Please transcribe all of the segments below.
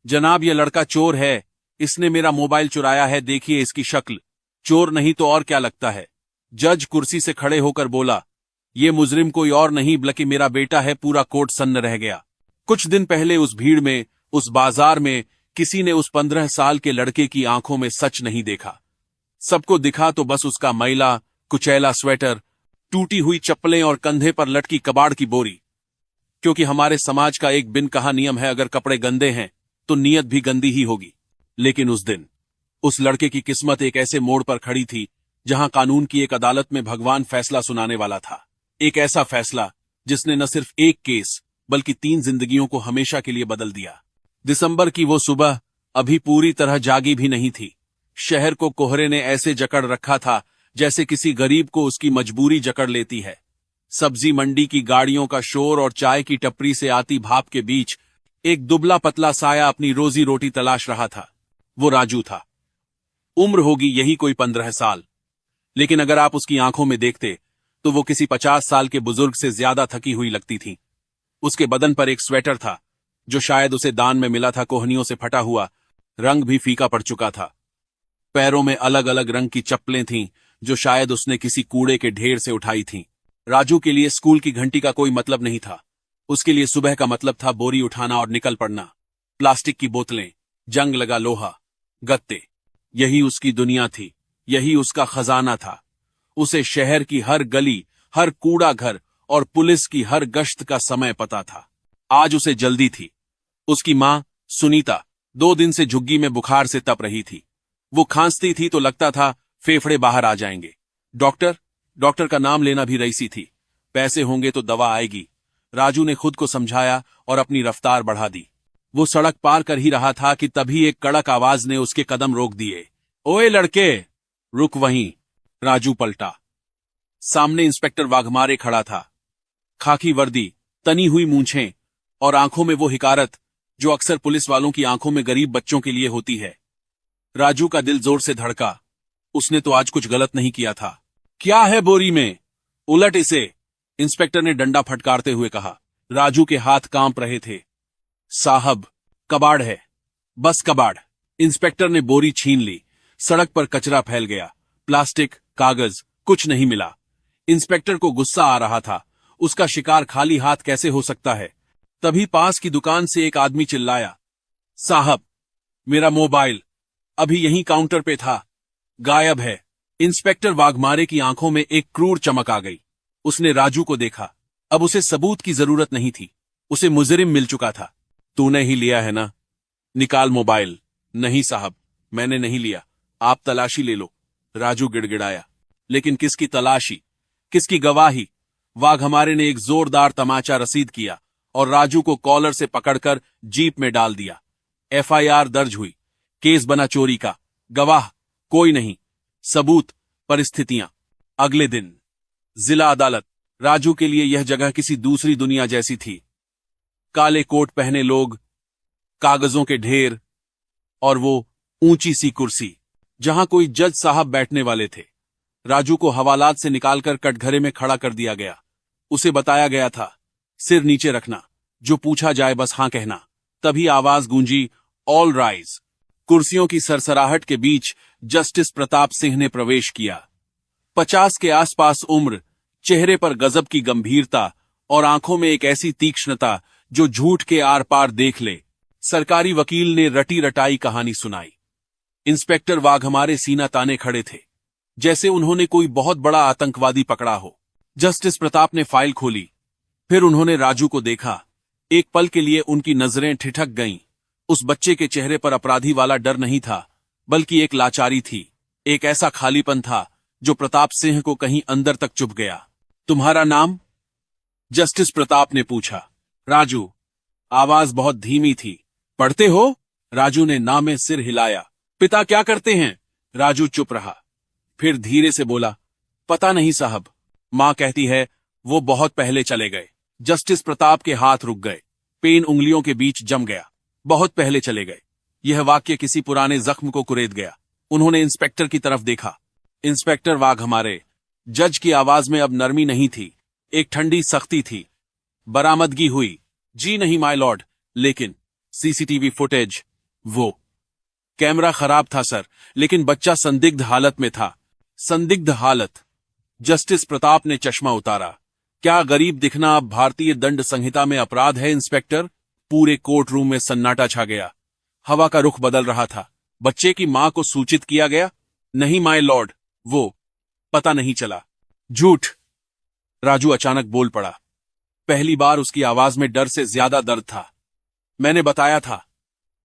जनाब, ये लड़का चोर है। इसने मेरा मोबाइल चुराया है, देखिए इसकी शक्ल। चोर नहीं तो और क्या लगता है। जज कुर्सी से खड़े होकर बोला, ये मुजरिम कोई और नहीं बल्कि मेरा बेटा है। पूरा कोर्ट सन्न रह गया। कुछ दिन पहले उस भीड़ में, उस बाजार में किसी ने उस 15 साल के लड़के की आंखों में सच नहीं देखा। सबको दिखा तो बस उसका मैला कुचैला स्वेटर, टूटी हुई चप्पलें और कंधे पर लटकी कबाड़ की बोरी। क्योंकि हमारे समाज का एक बिन कहा नियम है, अगर कपड़े गंदे हैं तो नीयत भी गंदी ही होगी। लेकिन उस दिन उस लड़के की किस्मत एक ऐसे मोड़ पर खड़ी थी जहां कानून की एक अदालत में भगवान फैसला सुनाने वाला था। एक ऐसा फैसला जिसने न सिर्फ एक केस बल्कि 3 जिंदगियों को हमेशा के लिए बदल दिया। दिसंबर की वो सुबह अभी पूरी तरह जागी भी नहीं थी। शहर को कोहरे ने ऐसे जकड़ रखा था जैसे किसी गरीब को उसकी मजबूरी जकड़ लेती है। सब्जी मंडी की गाड़ियों का शोर और चाय की टपरी से आती भाप के बीच एक दुबला पतला साया अपनी रोजी रोटी तलाश रहा था। वो राजू था। उम्र होगी यही कोई 15 साल, लेकिन अगर आप उसकी आंखों में देखते तो वो किसी 50 साल के बुजुर्ग से ज्यादा थकी हुई लगती थी। उसके बदन पर एक स्वेटर था जो शायद उसे दान में मिला था, कोहनियों से फटा हुआ, रंग भी फीका पड़ चुका था। पैरों में अलग अलग रंग की चप्पलें थीं जो शायद उसने किसी कूड़े के ढेर से उठाई थीं। राजू के लिए स्कूल की घंटी का कोई मतलब नहीं था। उसके लिए सुबह का मतलब था बोरी उठाना और निकल पड़ना। प्लास्टिक की बोतलें, जंग लगा लोहा, गत्ते, यही उसकी दुनिया थी, यही उसका खजाना था। उसे शहर की हर गली, हर कूड़ा घर और पुलिस की हर गश्त का समय पता था। आज उसे जल्दी थी। उसकी मां सुनीता 2 दिन से झुग्गी में बुखार से तप रही थी। वो खांसती थी तो लगता था फेफड़े बाहर आ जाएंगे। डॉक्टर का नाम लेना भी रईसी थी। पैसे होंगे तो दवा आएगी। राजू ने खुद को समझाया और अपनी रफ्तार बढ़ा दी। वो सड़क पार कर ही रहा था कि तभी एक कड़क आवाज ने उसके कदम रोक दिए। ओए लड़के, रुक वहीं। राजू पलटा। सामने इंस्पेक्टर वाघमारे खड़ा था। खाकी वर्दी, तनी हुई मूंछें और आंखों में वो हिकारत जो अक्सर पुलिस वालों की आंखों में गरीब बच्चों के लिए होती है। राजू का दिल जोर से धड़का। उसने तो आज कुछ गलत नहीं किया था। क्या है बोरी में? उलट इसे, इंस्पेक्टर ने डंडा फटकारते हुए कहा। राजू के हाथ कांप रहे थे। साहब, कबाड़ है, बस कबाड़। इंस्पेक्टर ने बोरी छीन ली। सड़क पर कचरा फैल गया। प्लास्टिक, कागज, कुछ नहीं मिला। इंस्पेक्टर को गुस्सा आ रहा था। उसका शिकार खाली हाथ कैसे हो सकता है। तभी पास की दुकान से एक आदमी चिल्लाया, साहब, मेरा मोबाइल अभी यहीं काउंटर पे था, गायब है। इंस्पेक्टर वाघमारे की आंखों में एक क्रूर चमक आ गई। उसने राजू को देखा। अब उसे सबूत की जरूरत नहीं थी। उसे मुजरिम मिल चुका था। तूने ही लिया है ना? निकाल मोबाइल। नहीं साहब, मैंने नहीं लिया। आप तलाशी ले लो। राजू गिड़गिड़ाया। लेकिन किसकी तलाशी, किसकी गवाही? वाघमारे ने एक जोरदार तमाचा रसीद किया और राजू को कॉलर से पकड़कर जीप में डाल दिया। एफआईआर दर्ज हुई। केस बना चोरी का। गवाह कोई नहीं, सबूत परिस्थितियां। अगले दिन जिला अदालत। राजू के लिए यह जगह किसी दूसरी दुनिया जैसी थी। काले कोट पहने लोग, कागजों के ढेर और वो ऊंची सी कुर्सी जहां कोई जज साहब बैठने वाले थे। राजू को हवालात से निकालकर कटघरे में खड़ा कर दिया गया। उसे बताया गया था, सिर नीचे रखना, जो पूछा जाए बस हां कहना। तभी आवाज गूंजी, ऑल राइज। कुर्सियों की सरसराहट के बीच जस्टिस प्रताप सिंह ने प्रवेश किया। 50 के आसपास उम्र, चेहरे पर गजब की गंभीरता और आंखों में एक ऐसी तीक्ष्णता जो झूठ के आर पार देख ले। सरकारी वकील ने रटी रटाई कहानी सुनाई। इंस्पेक्टर वाघमारे सीना ताने खड़े थे, जैसे उन्होंने कोई बहुत बड़ा आतंकवादी पकड़ा हो। जस्टिस प्रताप ने फाइल खोली। फिर उन्होंने राजू को देखा। एक पल के लिए उनकी नजरें ठिठक गईं। उस बच्चे के चेहरे पर अपराधी वाला डर नहीं था, बल्कि एक लाचारी थी। एक ऐसा खालीपन था जो प्रताप सिंह को कहीं अंदर तक चुभ गया। तुम्हारा नाम? जस्टिस प्रताप ने पूछा। राजू। आवाज बहुत धीमी थी। पढ़ते हो? राजू ने ना में सिर हिलाया। पिता क्या करते हैं? राजू चुप रहा। फिर धीरे से बोला, पता नहीं साहब। मां कहती है वो बहुत पहले चले गए। जस्टिस प्रताप के हाथ रुक गए। पेन उंगलियों के बीच जम गया। बहुत पहले चले गए। यह वाक्य किसी पुराने जख्म को कुरेद गया। उन्होंने इंस्पेक्टर की तरफ देखा। इंस्पेक्टर वाघमारे। जज की आवाज में अब नरमी नहीं थी, एक ठंडी सख्ती थी। बरामदगी हुई? जी नहीं माय लॉर्ड, लेकिन सीसीटीवी फुटेज, वो कैमरा खराब था सर, लेकिन बच्चा संदिग्ध हालत में था। संदिग्ध हालत? जस्टिस प्रताप ने चश्मा उतारा। क्या गरीब दिखना अब भारतीय दंड संहिता में अपराध है इंस्पेक्टर? पूरे कोर्ट रूम में सन्नाटा छा गया। हवा का रुख बदल रहा था। बच्चे की मां को सूचित किया गया? नहीं माय लॉर्ड, वो पता नहीं चला। झूठ! राजू अचानक बोल पड़ा। पहली बार उसकी आवाज में डर से ज्यादा दर्द था। मैंने बताया था,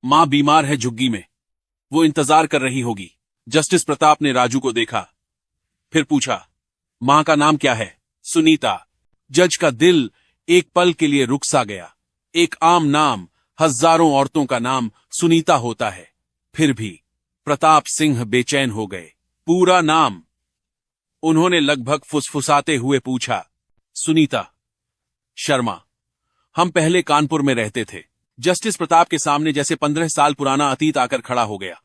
मां बीमार है झुग्गी में, वो इंतजार कर रही होगी। जस्टिस प्रताप ने राजू को देखा, फिर पूछा, मां का नाम क्या है? सुनीता। जज का दिल एक पल के लिए रुक सा गया। एक आम नाम, हजारों औरतों का नाम सुनीता होता है। फिर भी प्रताप सिंह बेचैन हो गए। पूरा नाम? उन्होंने लगभग फुसफुसाते हुए पूछा। सुनीता शर्मा। हम पहले कानपुर में रहते थे। जस्टिस प्रताप के सामने जैसे 15 साल पुराना अतीत आकर खड़ा हो गया।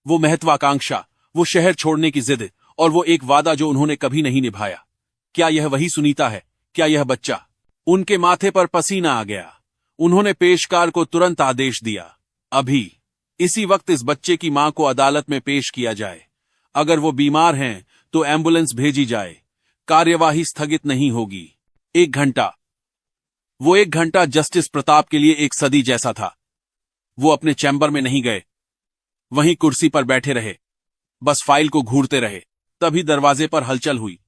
वो महत्वाकांक्षा, वो शहर छोड़ने की जिद, और वो एक वादा जो उन्होंने कभी नहीं निभाया। क्या यह वही सुनीता है? क्या यह बच्चा? उनके माथे पर पसीना आ गया। उन्होंने पेशकार को तुरंत आदेश दिया, अभी इसी वक्त इस बच्चे की मां को अदालत में पेश किया जाए। अगर वो बीमार हैं तो एम्बुलेंस भेजी जाए। कार्यवाही स्थगित नहीं होगी। 1 घंटा। वो 1 घंटा जस्टिस प्रताप के लिए एक सदी जैसा था। वो अपने चैम्बर में नहीं गए, वहीं कुर्सी पर बैठे रहे, बस फाइल को घूरते रहे। तभी दरवाजे पर हलचल हुई।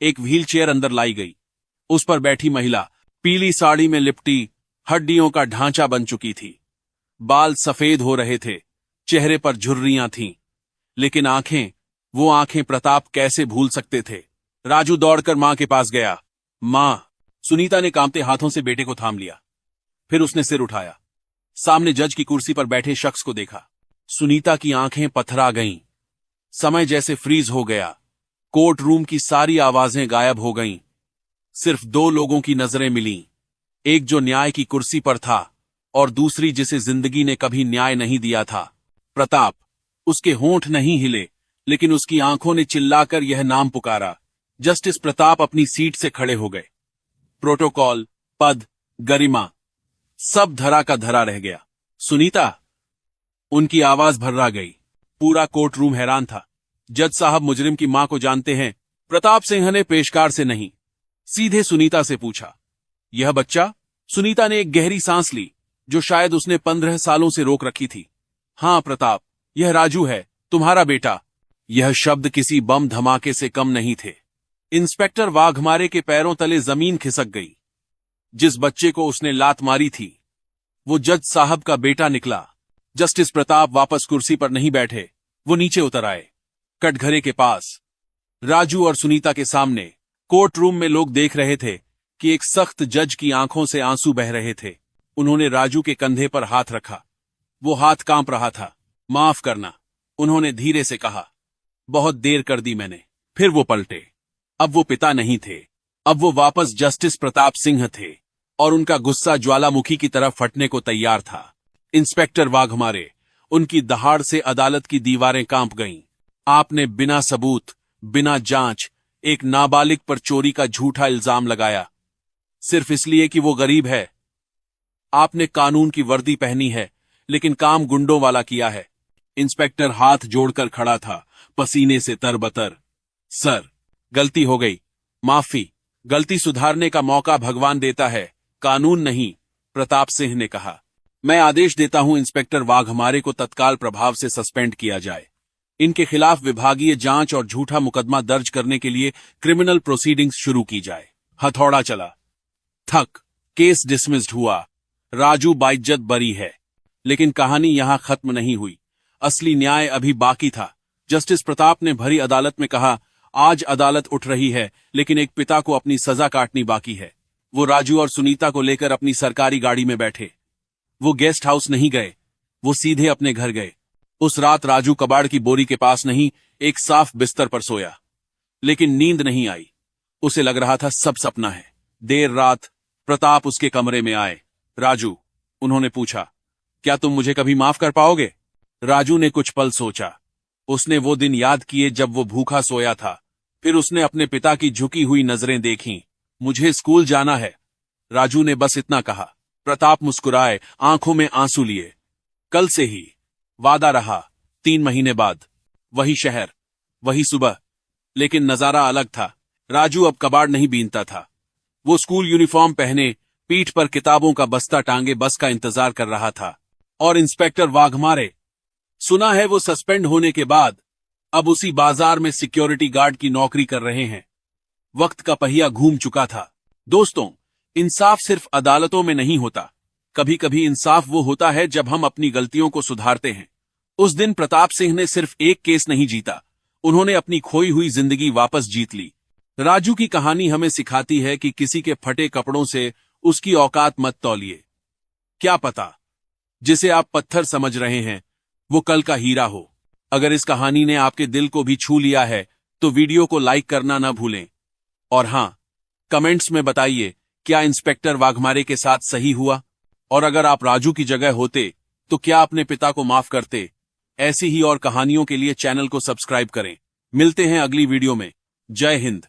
एक व्हील चेयर अंदर लाई गई। उस पर बैठी महिला पीली साड़ी में लिपटी, हड्डियों का ढांचा बन चुकी थी। बाल सफेद हो रहे थे, चेहरे पर झुर्रियां थीं, लेकिन आंखें, वो आंखें प्रताप कैसे भूल सकते थे। राजू दौड़कर मां के पास गया। मां! सुनीता ने कांपते हाथों से बेटे को थाम लिया। फिर उसने सिर उठाया, सामने जज की कुर्सी पर बैठे शख्स को देखा। सुनीता की आंखें पथरा गईं। समय जैसे फ्रीज हो गया। कोर्ट रूम की सारी आवाजें गायब हो गईं। सिर्फ 2 लोगों की नजरें मिलीं, एक जो न्याय की कुर्सी पर था और दूसरी जिसे जिंदगी ने कभी न्याय नहीं दिया था। प्रताप। उसके होंठ नहीं हिले, लेकिन उसकी आंखों ने चिल्लाकर यह नाम पुकारा। जस्टिस प्रताप अपनी सीट से खड़े हो गए। प्रोटोकॉल, पद, गरिमा, सब धरा का धरा रह गया। सुनीता! उनकी आवाज भर्रा गई। पूरा कोर्ट रूम हैरान था। जज साहब मुजरिम की मां को जानते हैं? प्रताप सिंह ने पेशकार से नहीं, सीधे सुनीता से पूछा। यह बच्चा? सुनीता ने एक गहरी सांस ली, जो शायद उसने 15 सालों से रोक रखी थी। हां प्रताप, यह राजू है, तुम्हारा बेटा। यह शब्द किसी बम धमाके से कम नहीं थे। इंस्पेक्टर वाघमारे के पैरों तले जमीन खिसक गई। जिस बच्चे को उसने लात मारी थी, वो जज साहब का बेटा निकला। जस्टिस प्रताप वापस कुर्सी पर नहीं बैठे, वो नीचे उतर आए, कटघरे के पास। राजू और सुनीता के सामने कोर्ट रूम में लोग देख रहे थे कि एक सख्त जज की आंखों से आंसू बह रहे थे। उन्होंने राजू के कंधे पर हाथ रखा। वो हाथ कांप रहा था। माफ करना, उन्होंने धीरे से कहा। बहुत देर कर दी मैंने। फिर वो पलटे। अब वो पिता नहीं थे, अब वो वापस जस्टिस प्रताप सिंह थे, और उनका गुस्सा ज्वालामुखी की तरफ फटने को तैयार था। इंस्पेक्टर वाघमारे, उनकी दहाड़ से अदालत की दीवारें कांप गईं। आपने बिना सबूत, बिना जांच एक नाबालिग पर चोरी का झूठा इल्जाम लगाया, सिर्फ इसलिए कि वो गरीब है। आपने कानून की वर्दी पहनी है, लेकिन काम गुंडों वाला किया है। इंस्पेक्टर हाथ जोड़कर खड़ा था, पसीने से तरबतर। सर, गलती हो गई, माफी। गलती सुधारने का मौका भगवान देता है, कानून नहीं, प्रताप सिंह ने कहा। मैं आदेश देता हूं इंस्पेक्टर वाघमारे को तत्काल प्रभाव से सस्पेंड किया जाए। इनके खिलाफ विभागीय जांच और झूठा मुकदमा दर्ज करने के लिए क्रिमिनल प्रोसीडिंग्स शुरू की जाए। हथौड़ा चला। थक। केस डिसमिस्ड हुआ। राजू बाइज्जत बरी है। लेकिन कहानी यहां खत्म नहीं हुई। असली न्याय अभी बाकी था। जस्टिस प्रताप ने भरी अदालत में कहा, आज अदालत उठ रही है, लेकिन एक पिता को अपनी सजा काटनी बाकी है। वो राजू और सुनीता को लेकर अपनी सरकारी गाड़ी में बैठे। वो गेस्ट हाउस नहीं गए, वो सीधे अपने घर गए। उस रात राजू कबाड़ की बोरी के पास नहीं, एक साफ बिस्तर पर सोया। लेकिन नींद नहीं आई। उसे लग रहा था सब सपना है। देर रात प्रताप उसके कमरे में आए। राजू, उन्होंने पूछा, क्या तुम मुझे कभी माफ कर पाओगे? राजू ने कुछ पल सोचा। उसने वो दिन याद किए जब वो भूखा सोया था। फिर उसने अपने पिता की झुकी हुई नजरें देखीं। मुझे स्कूल जाना है, राजू ने बस इतना कहा। प्रताप मुस्कुराए, आंखों में आंसू लिए। कल से ही वादा रहा। 3 महीने बाद वही शहर, वही सुबह, लेकिन नजारा अलग था। राजू अब कबाड़ नहीं बीनता था। वो स्कूल यूनिफॉर्म पहने, पीठ पर किताबों का बस्ता टांगे बस का इंतजार कर रहा था। और इंस्पेक्टर वाघमारे, सुना है वो सस्पेंड होने के बाद अब उसी बाजार में सिक्योरिटी गार्ड की नौकरी कर रहे हैं। वक्त का पहिया घूम चुका था। दोस्तों, इंसाफ सिर्फ अदालतों में नहीं होता। कभी कभी इंसाफ वो होता है जब हम अपनी गलतियों को सुधारते हैं। उस दिन प्रताप सिंह ने सिर्फ एक केस नहीं जीता, उन्होंने अपनी खोई हुई जिंदगी वापस जीत ली। राजू की कहानी हमें सिखाती है कि किसी के फटे कपड़ों से उसकी औकात मत तौलिए। क्या पता जिसे आप पत्थर समझ रहे हैं वो कल का हीरा हो। अगर इस कहानी ने आपके दिल को भी छू लिया है तो वीडियो को लाइक करना ना भूलें। और हां, कमेंट्स में बताइए क्या इंस्पेक्टर वाघमारे के साथ सही हुआ, और अगर आप राजू की जगह होते तो क्या अपने पिता को माफ करते। ऐसी ही और कहानियों के लिए चैनल को सब्सक्राइब करें। मिलते हैं अगली वीडियो में। जय हिंद।